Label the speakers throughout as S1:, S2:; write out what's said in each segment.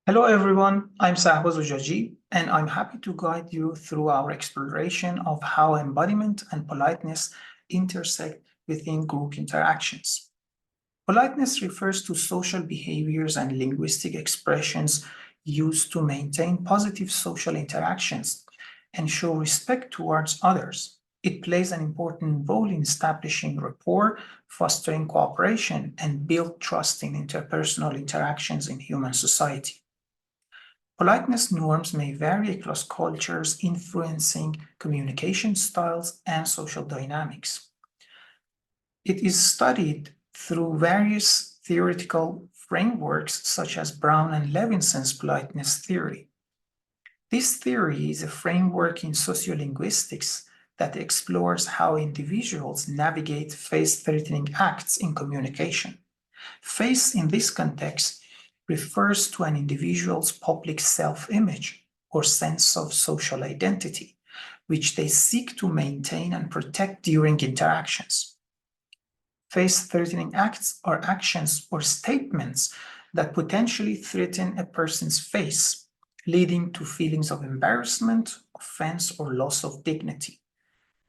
S1: Hello everyone, I'm Sahbaz Ujaji, and I'm happy to guide you through our exploration of how embodiment and politeness intersect within group interactions. Politeness refers to social behaviors and linguistic expressions used to maintain positive social interactions and show respect towards others. It plays an important role in establishing rapport, fostering cooperation, and build trust in interpersonal interactions in human society. Politeness norms may vary across cultures, influencing communication styles and social dynamics. It is studied through various theoretical frameworks such as Brown and Levinson's politeness theory. This theory is a framework in sociolinguistics that explores how individuals navigate face-threatening acts in communication. Face in this context refers to an individual's public self-image or sense of social identity, which they seek to maintain and protect during interactions. Face-threatening acts are actions or statements that potentially threaten a person's face, leading to feelings of embarrassment, offense, or loss of dignity.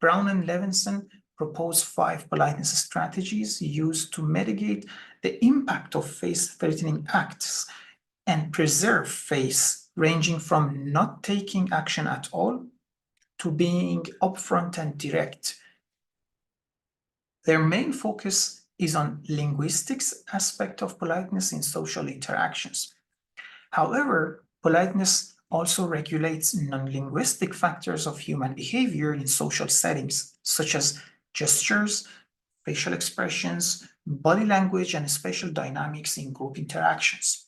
S1: Brown and Levinson propose 5 politeness strategies used to mitigate the impact of face-threatening acts and preserve face, ranging from not taking action at all to being upfront and direct. Their main focus is on linguistics aspect of politeness in social interactions. However, politeness also regulates non-linguistic factors of human behavior in social settings, such as gestures, facial expressions, body language, and spatial dynamics in group interactions.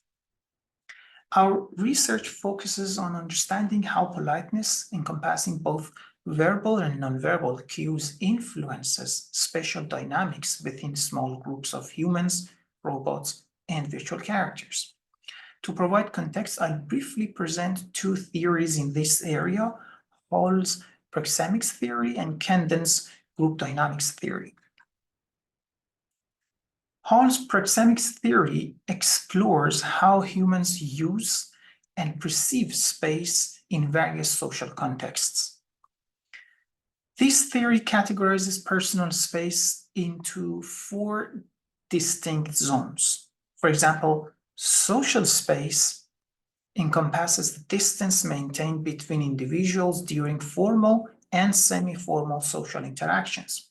S1: Our research focuses on understanding how politeness, encompassing both verbal and nonverbal cues, influences spatial dynamics within small groups of humans, robots, and virtual characters. To provide context, I'll briefly present 2 theories in this area, Hall's proxemics theory and Camden's group dynamics theory. Hall's proxemics theory explores how humans use and perceive space in various social contexts. This theory categorizes personal space into 4 distinct zones. For example, social space encompasses the distance maintained between individuals during formal and semi-formal social interactions.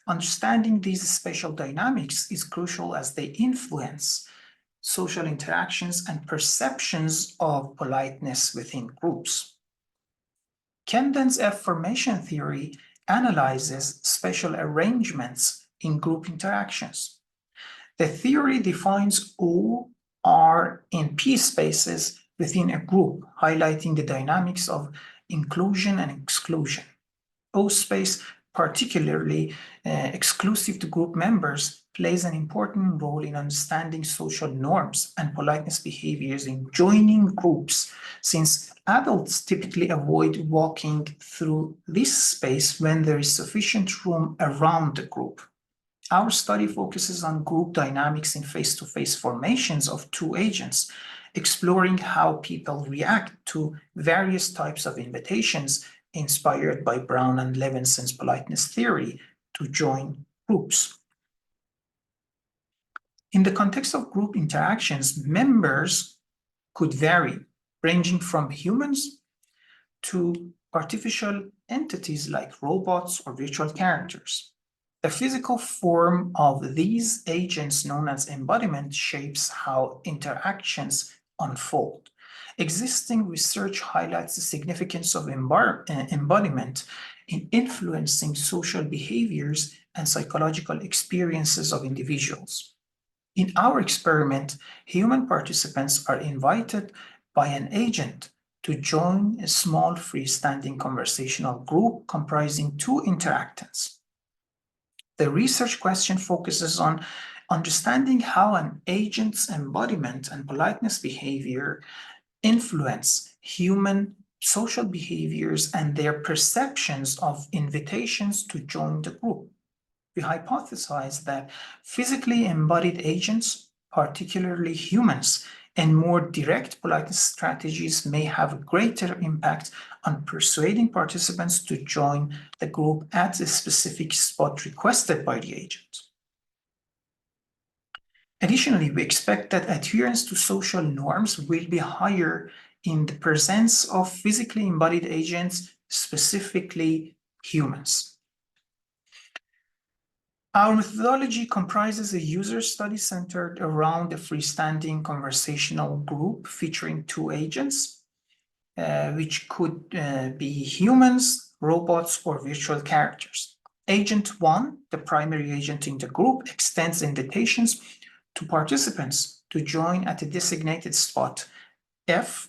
S1: Understanding these spatial dynamics is crucial as they influence social interactions and perceptions of politeness within groups. Camden's affirmation theory analyzes spatial arrangements in group interactions. The theory defines O, R, and P spaces within a group, highlighting the dynamics of inclusion and exclusion. O space, particularly exclusive to group members, plays an important role in understanding social norms and politeness behaviors in joining groups, since adults typically avoid walking through this space when there is sufficient room around the group. Our study focuses on group dynamics in face-to-face formations of 2 agents, exploring how people react to various types of invitations inspired by Brown and Levinson's politeness theory to join groups. In the context of group interactions, members could vary, ranging from humans to artificial entities like robots or virtual characters. The physical form of these agents, known as embodiment, shapes how interactions unfold. Existing research highlights the significance of embodiment in influencing social behaviors and psychological experiences of individuals. In our experiment, human participants are invited by an agent to join a small freestanding conversational group comprising 2 interactants. The research question focuses on understanding how an agent's embodiment and politeness behavior influence human social behaviors and their perceptions of invitations to join the group. We hypothesize that physically embodied agents, particularly humans, and more direct politeness strategies may have a greater impact on persuading participants to join the group at a specific spot requested by the agent. Additionally, we expect that adherence to social norms will be higher in the presence of physically embodied agents, specifically humans. Our methodology comprises a user study centered around a freestanding conversational group featuring 2 agents, which could be humans, robots, or virtual characters. Agent 1, the primary agent in the group, extends invitations to participants to join at a designated spot, F,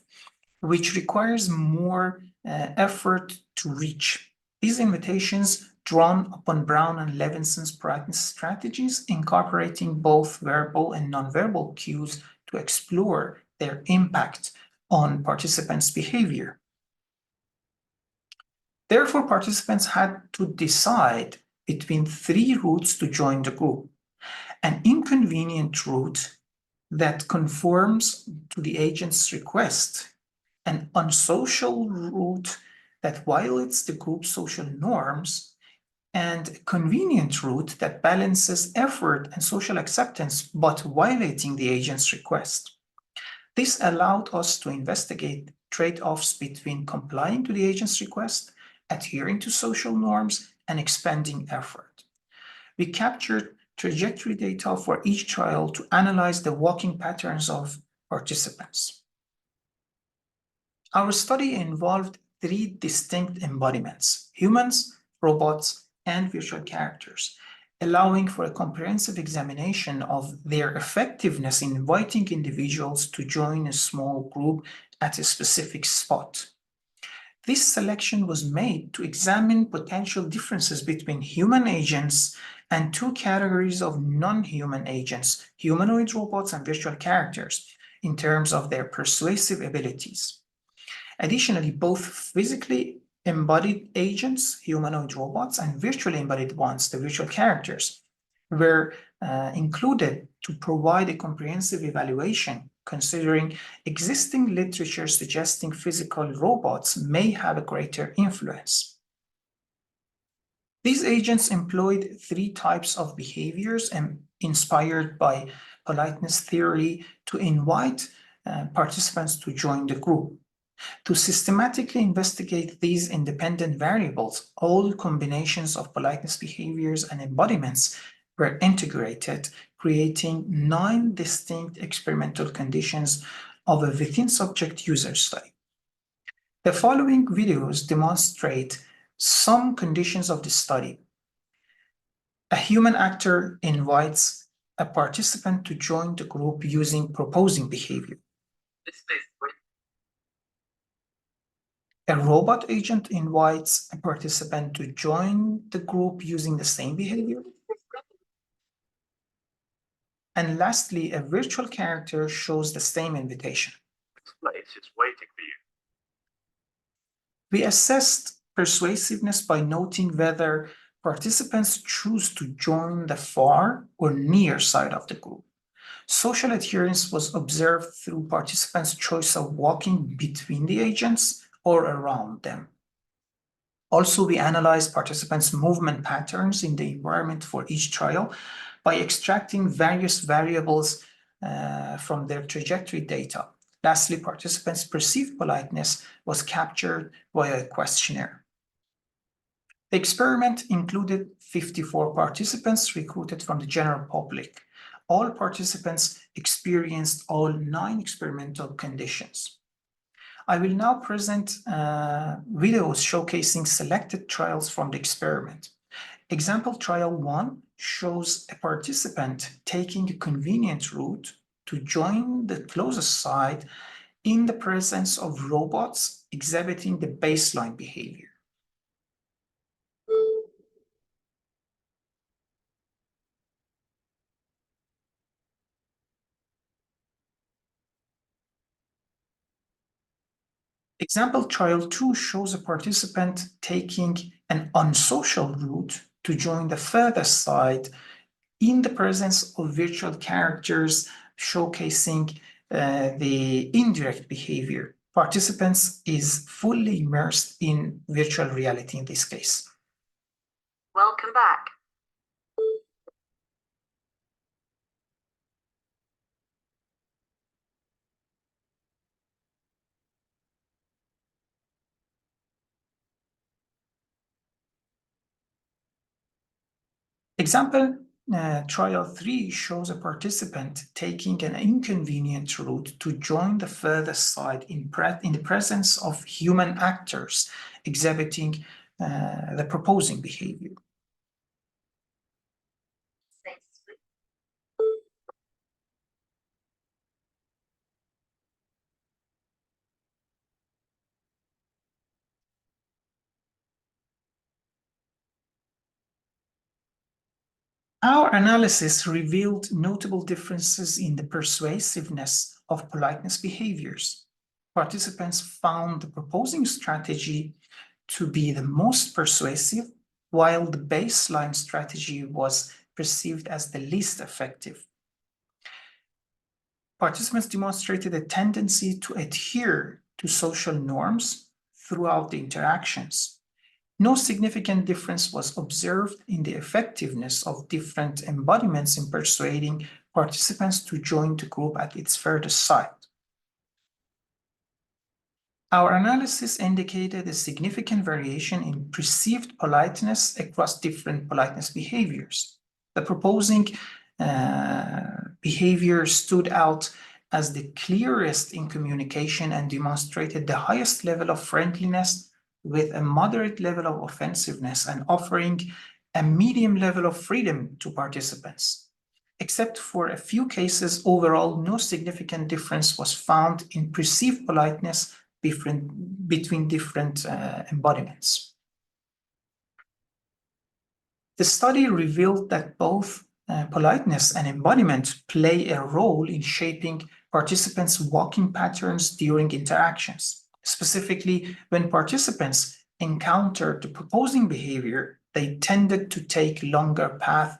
S1: which requires more effort to reach. These invitations, drawn upon Brown and Levinson's politeness strategies, incorporating both verbal and nonverbal cues to explore their impact on participants' behavior. Therefore, participants had to decide between 3 routes to join the group: an inconvenient route that conforms to the agent's request, an unsocial route that violates the group's social norms, and a convenient route that balances effort and social acceptance but violating the agent's request. This allowed us to investigate trade-offs between complying to the agent's request, adhering to social norms, and expending effort. We captured trajectory data for each trial to analyze the walking patterns of participants. Our study involved 3 distinct embodiments: humans, robots, and virtual characters, allowing for a comprehensive examination of their effectiveness in inviting individuals to join a small group at a specific spot. This selection was made to examine potential differences between human agents and 2 categories of non-human agents, humanoid robots and virtual characters, in terms of their persuasive abilities. Additionally, both physically embodied agents, humanoid robots, and virtually embodied ones, the virtual characters, were included to provide a comprehensive evaluation, considering existing literature suggesting physical robots may have a greater influence. These agents employed 3 types of behaviors inspired by politeness theory to invite participants to join the group. To systematically investigate these independent variables, all combinations of politeness behaviors and embodiments were integrated, creating 9 distinct experimental conditions of a within-subject user study. The following videos demonstrate some conditions of the study. A human actor invites a participant to join the group using proposing behavior. A robot agent invites a participant to join the group using the same behavior. And lastly, a virtual character shows the same invitation.
S2: This place is waiting for you.
S1: We assessed persuasiveness by noting whether participants choose to join the far or near side of the group. Social adherence was observed through participants' choice of walking between the agents or around them. Also, we analyzed participants' movement patterns in the environment for each trial by extracting various variables from their trajectory data. Lastly, participants' perceived politeness was captured via a questionnaire. The experiment included 54 participants recruited from the general public. All participants experienced all 9 experimental conditions. I will now present videos showcasing selected trials from the experiment. Example trial 1 shows a participant taking a convenient route to join the closest side in the presence of robots exhibiting the baseline behavior. Example trial 2 shows a participant taking an unsocial route to join the furthest side in the presence of virtual characters showcasing the indirect behavior. Participants is fully immersed in virtual reality in this case.
S3: Welcome back.
S1: Example, trial 3 shows a participant taking an inconvenient route to join the furthest side in the presence of human actors exhibiting the proposing behavior. Our analysis revealed notable differences in the persuasiveness of politeness behaviors. Participants found the proposing strategy to be the most persuasive, while the baseline strategy was perceived as the least effective. Participants demonstrated a tendency to adhere to social norms throughout the interactions. No significant difference was observed in the effectiveness of different embodiments in persuading participants to join the group at its furthest side. Our analysis indicated a significant variation in perceived politeness across different politeness behaviors. The proposing behavior stood out as the clearest in communication and demonstrated the highest level of friendliness, with a moderate level of offensiveness and offering a medium level of freedom to participants. Except for a few cases, overall, no significant difference was found in perceived politeness between different embodiments. The study revealed that both politeness and embodiment play a role in shaping participants' walking patterns during interactions. Specifically, when participants encountered the proposing behavior, they tended to take longer paths,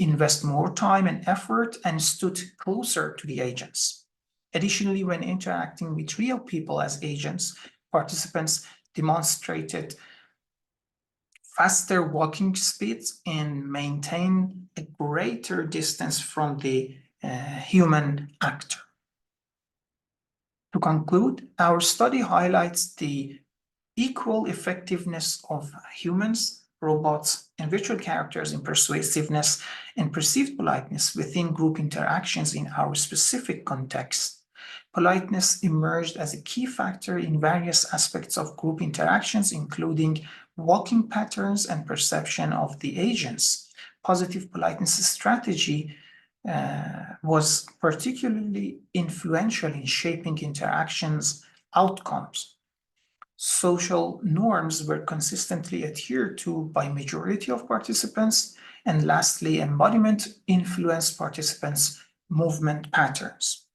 S1: invest more time and effort, and stood closer to the agents. Additionally, when interacting with real people as agents, participants demonstrated faster walking speeds and maintained a greater distance from the human actor. To conclude, our study highlights the equal effectiveness of humans, robots, and virtual characters in persuasiveness and perceived politeness within group interactions in our specific context. Politeness emerged as a key factor in various aspects of group interactions, including walking patterns and perception of the agents. Positive politeness strategy was particularly influential in shaping interactions outcomes. Social norms were consistently adhered to by majority of participants, and lastly, embodiment influenced participants' movement patterns.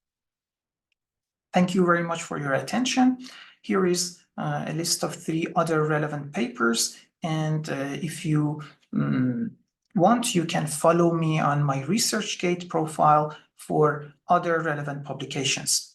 S1: Thank you very much for your attention. Here is a list of 3 other relevant papers, and if you want, you can follow me on my ResearchGate profile for other relevant publications.